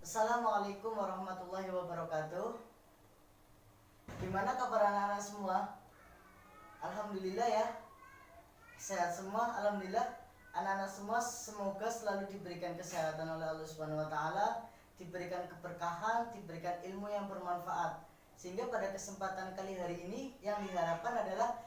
Assalamualaikum warahmatullahi wabarakatuh. Gimana kabar anak-anak semua? Alhamdulillah ya, sehat semua. Alhamdulillah, anak-anak semua semoga selalu diberikan kesehatan oleh Allah Subhanahu Wa Taala, diberikan keberkahan, diberikan ilmu yang bermanfaat, sehingga pada kesempatan kali hari ini yang diharapkan adalah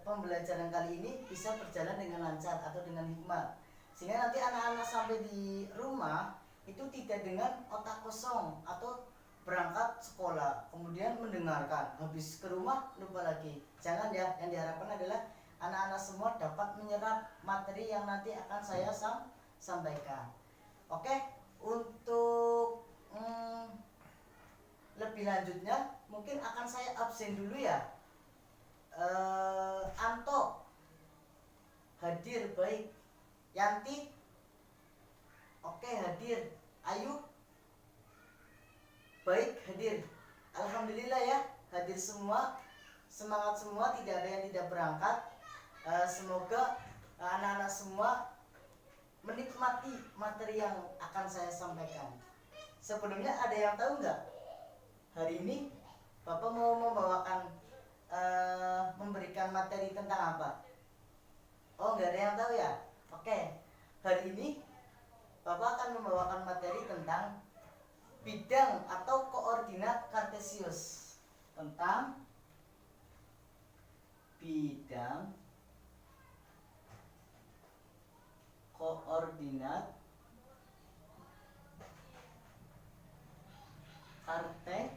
pembelajaran kali ini bisa berjalan dengan lancar atau dengan hikmah, sehingga nanti anak-anak sampai di rumah itu tidak dengan otak kosong atau berangkat sekolah kemudian mendengarkan, habis ke rumah lupa lagi. Jangan ya, yang diharapkan adalah anak-anak semua dapat menyerap materi yang nanti akan saya sampaikan. Oke, untuk lebih lanjutnya mungkin akan saya absen dulu ya. Anto hadir, baik. Yanti oke, hadir. Ayu baik, hadir. Alhamdulillah ya, hadir semua. Semangat semua, tidak ada yang tidak berangkat. Semoga anak-anak semua menikmati materi yang akan saya sampaikan. Sebelumnya ada yang tahu nggak? Hari ini Bapak mau membawakan memberikan materi tentang apa? Oh, nggak ada yang tahu ya? Oke, hari ini Bapak akan membawakan materi tentang bidang atau koordinat kartesius. Tentang bidang koordinat kartesius.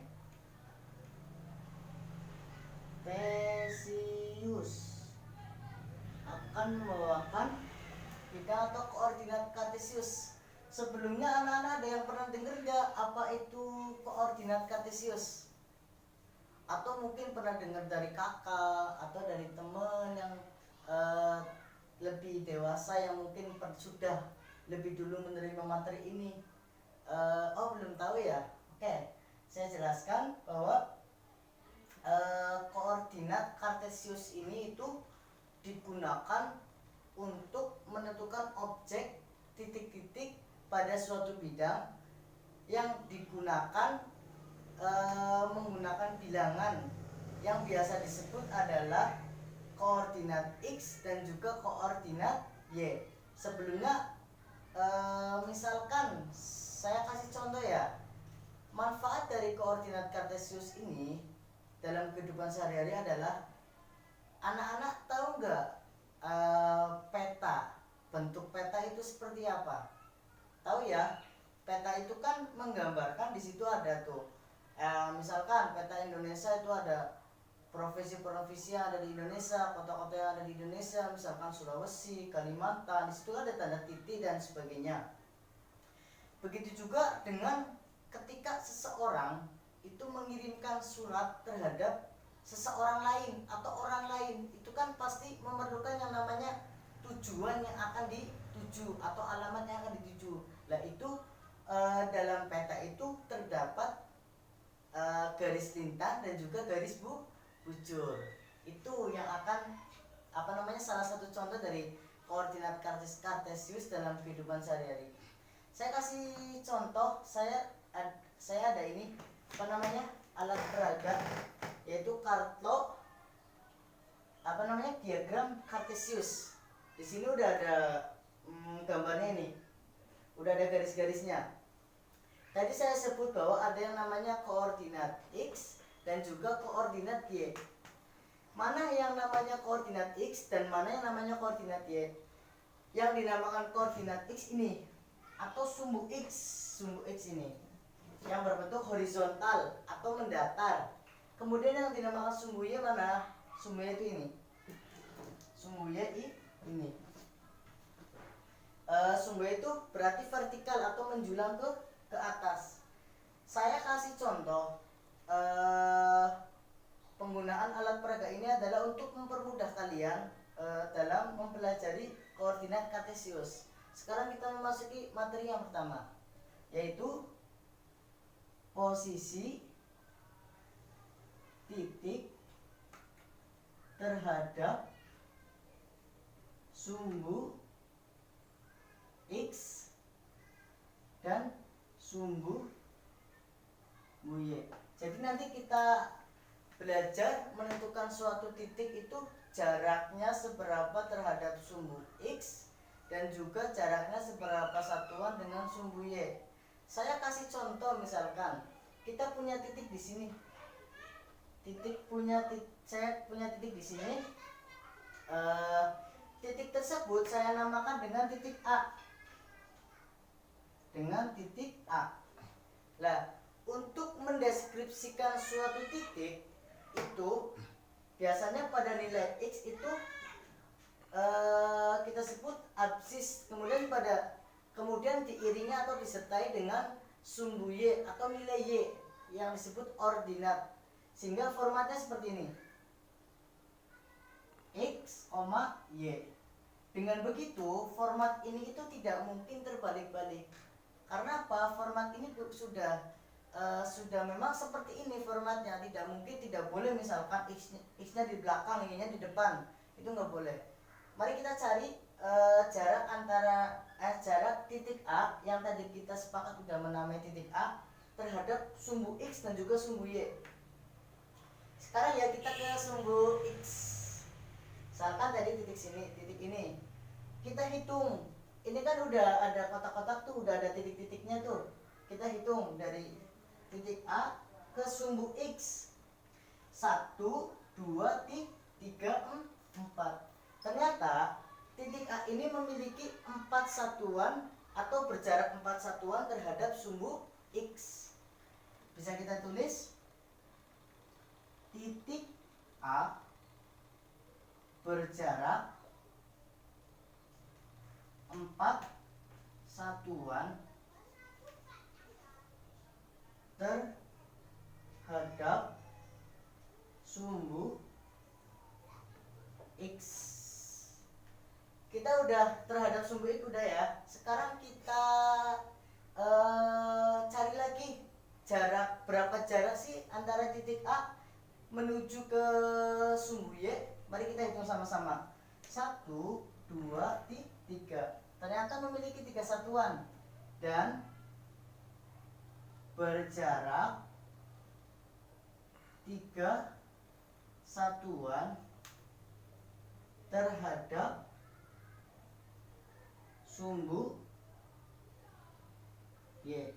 Akan membawakan bidang atau koordinat kartesius. Sebelumnya anak-anak ada yang pernah dengar nggak apa itu koordinat kartesius? Atau mungkin pernah dengar dari kakak atau dari teman yang lebih dewasa yang mungkin sudah lebih dulu menerima materi ini. Oh, belum tahu ya? Oke, saya jelaskan bahwa koordinat kartesius ini itu digunakan untuk menentukan objek titik-titik pada suatu bidang yang digunakan menggunakan bilangan yang biasa disebut adalah koordinat X dan juga koordinat Y. Sebelumnya misalkan saya kasih contoh ya, manfaat dari koordinat kartesius ini dalam kehidupan sehari-hari adalah anak-anak tahu nggak peta, bentuk peta itu seperti apa? Tahu ya, peta itu kan menggambarkan di situ ada tuh misalkan peta Indonesia itu ada provinsi-provinsi yang ada di Indonesia, kota-kota yang ada di Indonesia, misalkan Sulawesi, Kalimantan, di situ ada tanda titik dan sebagainya. Begitu juga dengan ketika seseorang itu mengirimkan surat terhadap seseorang lain atau orang lain, itu kan pasti memerlukan yang namanya tujuan yang akan dituju atau alamat yang akan dituju. Nah itu dalam peta itu terdapat garis lintang dan juga garis bujur. Itu yang akan salah satu contoh dari koordinat kartesius dalam kehidupan sehari-hari. Saya kasih contoh, saya ada ini alat peraga, yaitu diagram kartesius. Di sini udah ada gambarnya ini, udah ada garis-garisnya. Tadi saya sebut bahwa ada yang namanya koordinat X dan juga koordinat Y. Mana yang namanya koordinat X dan mana yang namanya koordinat Y? Yang dinamakan koordinat X ini atau sumbu X ini yang berbentuk horizontal atau mendatar. Kemudian yang dinamakan sumbu Y mana? Sumbu Y itu ini. Sumbu Y ini. Sumbu Y itu berarti vertikal atau menjulang ke atas. Saya kasih contoh penggunaan alat peraga ini adalah untuk mempermudah kalian dalam mempelajari koordinat kartesius. Sekarang kita memasuki materi yang pertama, yaitu posisi titik terhadap sumbu X dan sumbu Y. Jadi nanti kita belajar menentukan suatu titik itu jaraknya seberapa terhadap sumbu X dan juga jaraknya seberapa satuan dengan sumbu Y. Saya kasih contoh, misalkan kita punya titik di sini. Saya punya titik di sini. Titik tersebut saya namakan dengan titik A. Nah, untuk mendeskripsikan suatu titik itu biasanya pada nilai X itu kita sebut absis, kemudian diiringi atau disertai dengan sumbu Y atau nilai Y yang disebut ordinat, sehingga formatnya seperti ini, X, Y. Dengan begitu format ini itu tidak mungkin terbalik-balik. Karena apa? Format ini sudah memang seperti ini formatnya, tidak boleh misalkan X-nya di belakang, Y-nya di depan, itu nggak boleh. Mari kita cari jarak titik A yang tadi kita sepakat sudah menamai titik A terhadap sumbu X dan juga sumbu Y. Sekarang ya kita ke sumbu X. Misalkan tadi titik ini kita hitung. Ini kan udah ada kotak-kotak tuh, udah ada titik-titiknya tuh. Kita hitung dari titik A ke sumbu X. 1, 2, 3, 4. Ternyata titik A ini memiliki 4 satuan atau berjarak 4 satuan terhadap sumbu X. Bisa kita tulis titik A berjarak 4 satuan terhadap sumbu X. Kita udah terhadap sumbu X udah ya. Sekarang kita cari lagi berapa jarak sih antara titik A menuju ke sumbu Y. Mari kita hitung sama-sama. 1, 2, 3. Ternyata memiliki 3 satuan dan berjarak 3 satuan terhadap sumbu Y.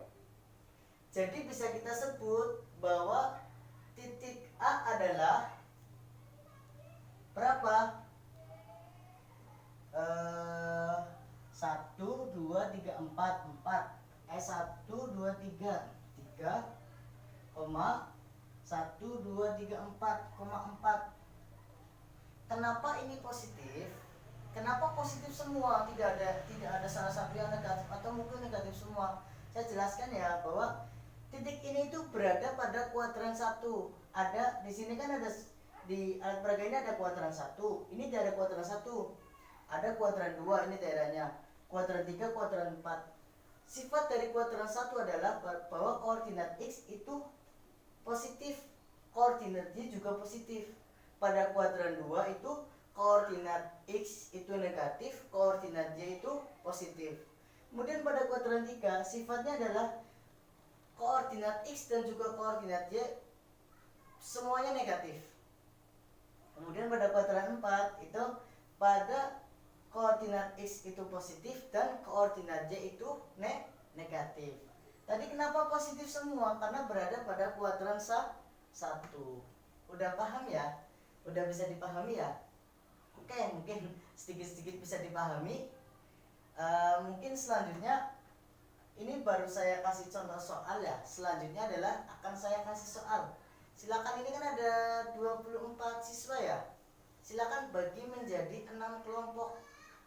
Jadi bisa kita sebut bahwa titik A adalah berapa? 1, 2, 3, 4. 1, 2, 3. 3, 1, 2, 3, 4,4. Kenapa ini positif? Kenapa positif semua? Tidak ada salah satu yang negatif atau mungkin negatif semua. Saya jelaskan ya bahwa titik ini itu berada pada kuadran 1. Ada di sini kan ada di alat peraga ini ada kuadran 1. Ini daerah kuadran 1. Ada kuadran 2, ini daerahnya. Kuadran 3, kuadran 4. Sifat dari kuadran 1 adalah bahwa koordinat X itu positif, koordinat Y juga positif. Pada kuadran 2 itu koordinat X itu negatif, koordinat Y itu positif. Kemudian pada kuadran 3 sifatnya adalah koordinat X dan juga koordinat Y semuanya negatif. Kemudian pada kuadran 4 itu pada koordinat X itu positif dan koordinat Y itu negatif. Tadi kenapa positif semua? Karena berada pada kuadran 1. Udah paham ya? Udah bisa dipahami ya? Oke, mungkin sedikit-sedikit bisa dipahami. Mungkin selanjutnya ini baru saya kasih contoh soal ya. Selanjutnya adalah akan saya kasih soal. Silakan, ini kan ada 24 siswa ya. Silakan bagi menjadi 6 kelompok,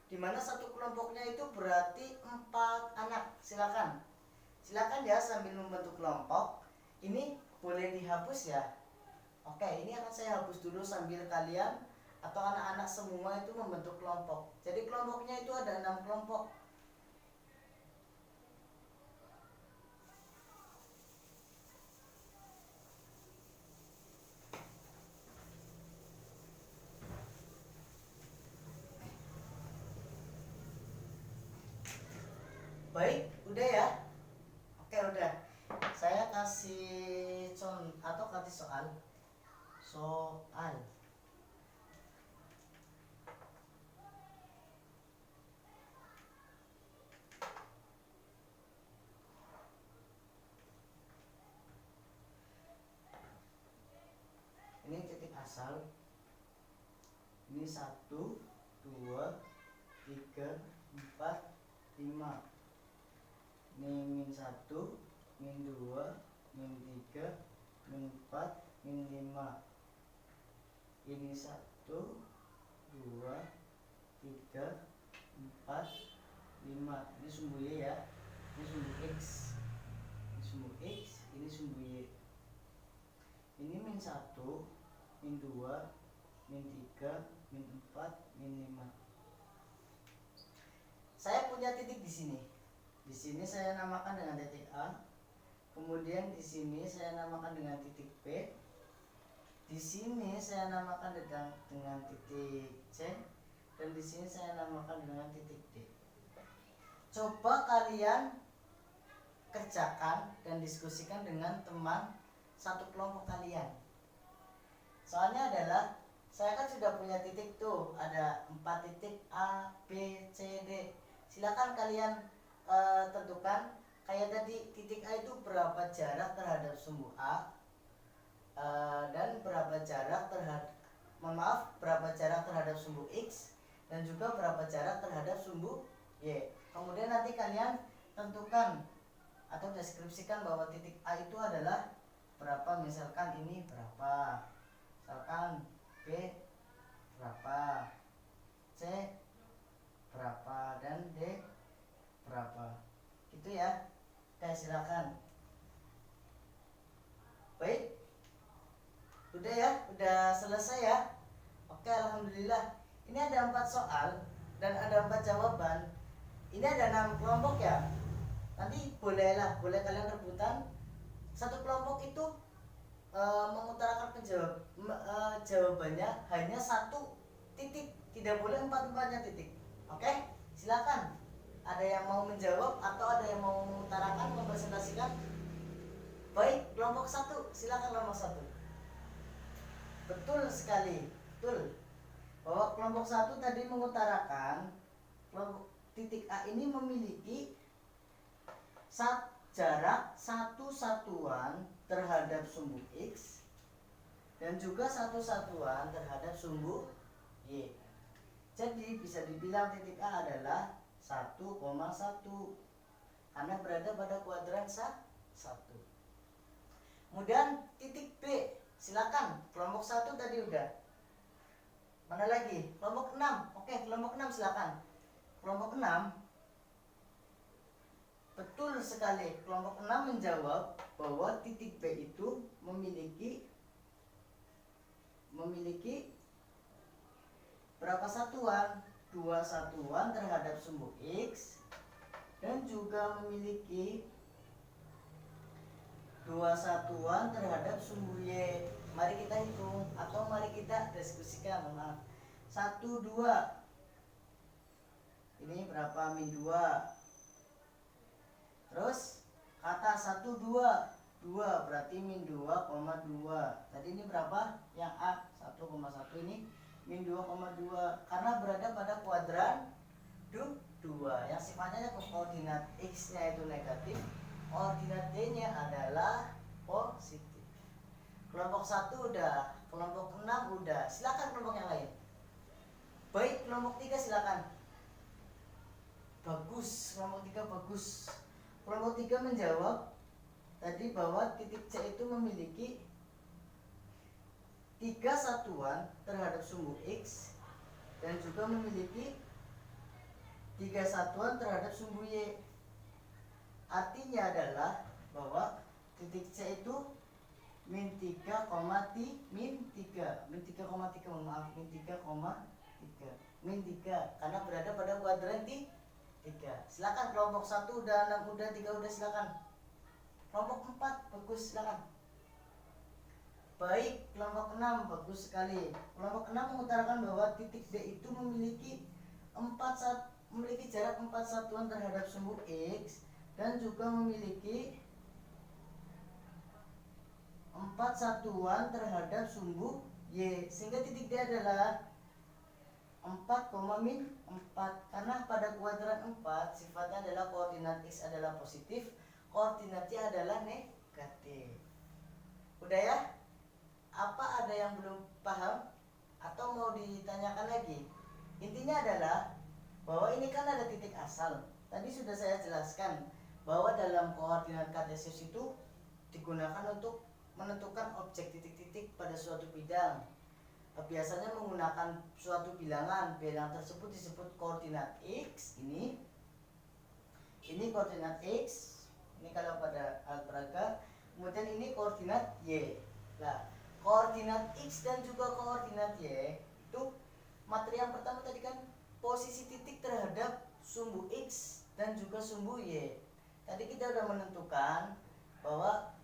dimana satu kelompoknya itu berarti 4 anak. Silakan ya sambil membentuk kelompok. Ini boleh dihapus ya. Oke, ini akan saya hapus dulu sambil kalian atau anak-anak semua itu membentuk kelompok. Jadi kelompoknya itu ada 6 kelompok. Baik, udah ya. Oke, udah. kasih atau kasih soal. Ini titik asal. Ini 1, 2, 3, 4, 5. Ini min 1, min 2, min 3, min 4, min 5. Ini 1, 2, 3, 4, 5. Ini sumbu Y ya. Ini sumbu X. Ini sumbu X, ini sumbu Y. Ini min 1, min 2, min 3, min 4, min 5. Saya punya titik di sini. Di sini saya namakan dengan titik A. Kemudian di sini saya namakan dengan titik P. Di sini saya namakan dengan titik C. Dan di sini saya namakan dengan titik D. Coba kalian kerjakan dan diskusikan dengan teman satu kelompok kalian. Soalnya adalah saya kan sudah punya titik tuh, ada 4 titik A, B, C, D. Silakan kalian tentukan kayak tadi, titik A itu berapa jarak terhadap sumbu A, dan berapa jarak berapa jarak terhadap sumbu X, dan juga berapa jarak terhadap sumbu Y. Kemudian nanti kalian tentukan atau deskripsikan bahwa titik A itu adalah berapa, misalkan ini berapa, misalkan B berapa, C berapa, dan D berapa, gitu ya. Oke, silakan. Baik, udah ya, udah selesai ya. Oke, alhamdulillah. Ini ada 4 soal dan ada 4 jawaban. Ini ada 6 kelompok ya. Nanti boleh kalian rebutan. Satu kelompok itu mengutarakan jawabannya hanya 1 titik, tidak boleh 4-4-nya titik. Oke, silakan. Ada yang mau menjawab atau ada yang mau mengutarakan, mempresentasikan? Baik, kelompok 1, silakan kelompok 1. Betul sekali, betul. Bahwa kelompok 1 tadi mengutarakan kelompok titik A ini memiliki jarak 1 satuan terhadap sumbu X dan juga 1 satuan terhadap sumbu Y. Jadi bisa dibilang titik A adalah 1,1 karena berada pada kuadran 1. Kemudian titik B, silakan. Kelompok 1 tadi udah. Mana lagi? Kelompok 6. Oke, kelompok 6 silakan. Kelompok 6, betul sekali. Kelompok 6 menjawab bahwa titik B itu memiliki berapa satuan? 2 satuan terhadap sumbu X dan juga memiliki 2 satuan terhadap sumbu Y. Mari kita hitung atau mari kita diskusikan. 1, 2. Ini berapa? Min 2. Terus kata 1, 2. 2 berarti min 2,2. Tadi ini berapa? Yang A 1,1, ini min 2,2 karena berada pada kuadran 2 yang sifatnya koordinat X nya itu negatif, koordinat Y nya adalah positif. Kelompok 1 udah, kelompok 6 udah. Silakan kelompok yang lain. Baik, kelompok 3 silakan. Bagus, kelompok 3 bagus. Kelompok 3 menjawab tadi bahwa titik C itu memiliki 3 satuan terhadap sumbu X dan juga memiliki 3 satuan terhadap sumbu Y. Artinya adalah bahwa titik C itu min 3, min 3, karena berada pada kuadran 3. Silakan kelompok 1 udah, 6 udah, 3 udah, silakan. Kelompok 4 bagus, silakan. Baik, kelompok 6 bagus sekali. Kelompok 6 mengutarakan bahwa titik D itu memiliki jarak 4 satuan terhadap sumbu X dan juga memiliki satuan terhadap sumbu Y, sehingga titik D adalah 4, min 4. Karena pada kuadran 4 sifatnya adalah koordinat X adalah positif, koordinat Y adalah negatif. Udah ya? Apa ada yang belum paham? Atau mau ditanyakan lagi? Intinya adalah bahwa ini kan ada titik asal. Tadi sudah saya jelaskan bahwa dalam koordinat kartesius itu digunakan untuk menentukan objek titik-titik pada suatu bidang. Biasanya menggunakan suatu bilangan. Bilangan tersebut disebut koordinat X. Ini koordinat X. Ini kalau pada algebra. Kemudian ini koordinat Y. Nah, koordinat X dan juga koordinat Y itu materi yang pertama tadi kan posisi titik terhadap sumbu X dan juga sumbu Y. Tadi kita sudah menentukan bahwa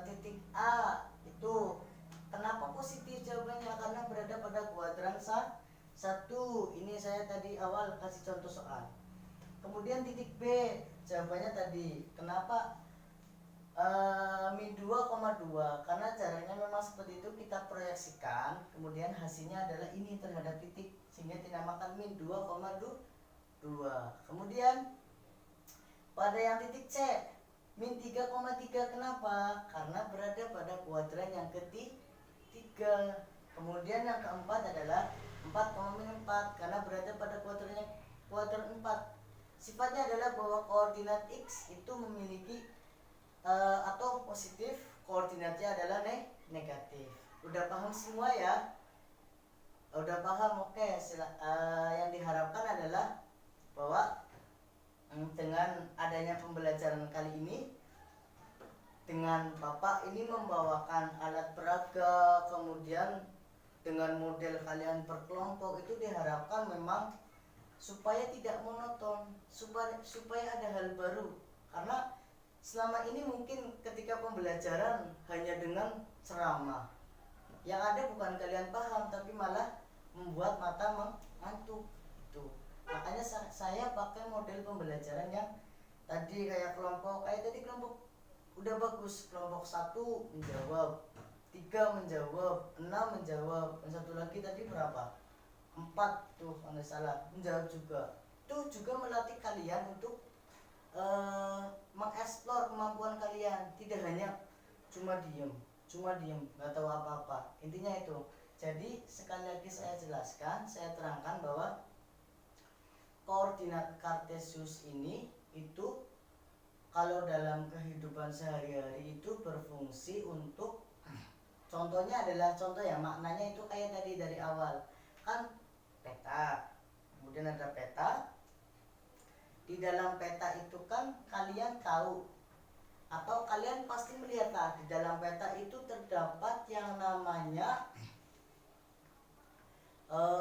titik A itu kenapa positif jawabannya, karena berada pada kuadran 1. Ini saya tadi awal kasih contoh soal. Kemudian titik B jawabannya tadi kenapa min 2,2, karena jaraknya memang seperti itu kita proyeksikan, kemudian hasilnya adalah ini terhadap titik, sehingga dinamakan min 2,2. Kemudian pada yang titik C min 3,3, kenapa? Karena berada pada kuadran yang ketiga. Kemudian yang keempat adalah 4,-4 karena berada pada kuadran 4. Sifatnya adalah bahwa koordinat X itu memiliki atau positif, koordinatnya adalah negatif. Udah paham semua ya? Udah paham? Oke. Yang diharapkan adalah bahwa dengan adanya pembelajaran kali ini, dengan Bapak ini membawakan alat peraga, kemudian dengan model kalian berkelompok, itu diharapkan memang supaya tidak monoton, supaya ada hal baru. Karena selama ini mungkin ketika pembelajaran hanya dengan ceramah, yang ada bukan kalian paham tapi malah membuat mata mengantuk. Makanya saya pakai model pembelajaran yang tadi kayak kelompok, tadi kelompok udah bagus, kelompok 1 menjawab, 3 menjawab, 6 menjawab, dan satu lagi tadi berapa? 4 tuh kalau nggak salah menjawab juga. Itu juga melatih kalian untuk mengeksplor kemampuan kalian, tidak hanya cuma diem nggak tahu apa-apa. Intinya itu. Jadi sekali lagi saya jelaskan, saya terangkan bahwa koordinat kartesius ini itu kalau dalam kehidupan sehari-hari itu berfungsi untuk, contohnya adalah contoh ya, maknanya itu kayak tadi dari awal kan peta, kemudian ada peta. Di dalam peta itu kan kalian tahu atau kalian pasti melihat lah, di dalam peta itu terdapat yang namanya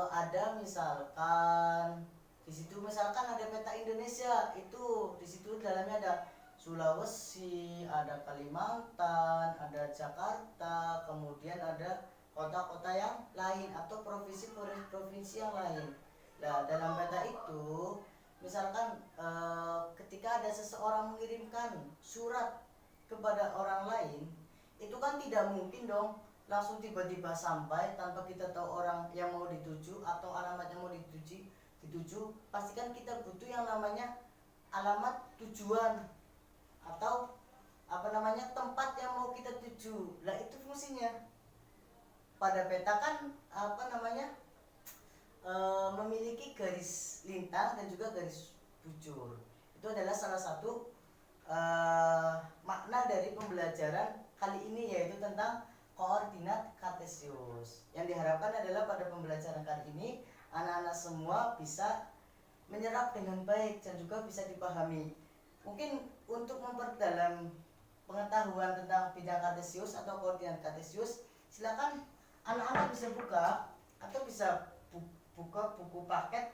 ada misalkan di situ misalkan ada peta Indonesia, itu di situ dalamnya ada Sulawesi, ada Kalimantan, ada Jakarta, kemudian ada kota-kota yang lain atau provinsi-provinsi yang lain. Nah, dalam peta itu misalkan ketika ada seseorang mengirimkan surat kepada orang lain, itu kan tidak mungkin dong langsung tiba-tiba sampai tanpa kita tahu orang yang mau dituju atau alamat yang mau dituju. Pastikan kita butuh yang namanya alamat tujuan atau tempat yang mau kita tuju. Lah itu fungsinya. Pada peta kan memiliki garis lintang dan juga garis bujur. Itu adalah salah satu makna dari pembelajaran kali ini, yaitu tentang koordinat kartesius. Yang diharapkan adalah pada pembelajaran kali ini anak-anak semua bisa menyerap dengan baik dan juga bisa dipahami. Mungkin untuk memperdalam pengetahuan tentang bidang kartesius atau koordinat kartesius, silakan anak-anak bisa buka atau bisa buka buku paket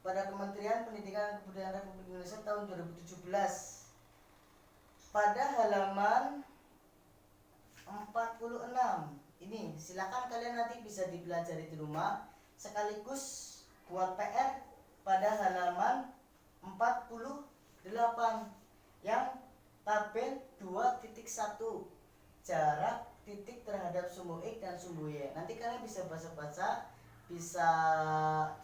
pada Kementerian Pendidikan dan Kebudayaan Republik Indonesia tahun 2017 pada halaman 46. Ini silakan kalian nanti bisa dipelajari di rumah sekaligus buat PR pada halaman 48 yang tabel 2.1 jarak titik terhadap sumbu X dan sumbu Y. Nanti kalian bisa baca-baca, bisa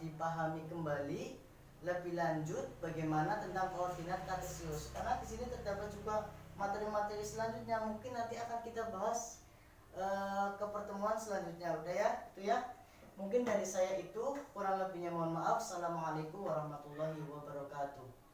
dipahami kembali lebih lanjut bagaimana tentang koordinat kartesius. Karena di sini terdapat juga materi-materi selanjutnya, mungkin nanti akan kita bahas ke pertemuan selanjutnya. Udah ya, itu ya. Mungkin dari saya itu, kurang lebihnya mohon maaf. Assalamualaikum warahmatullahi wabarakatuh.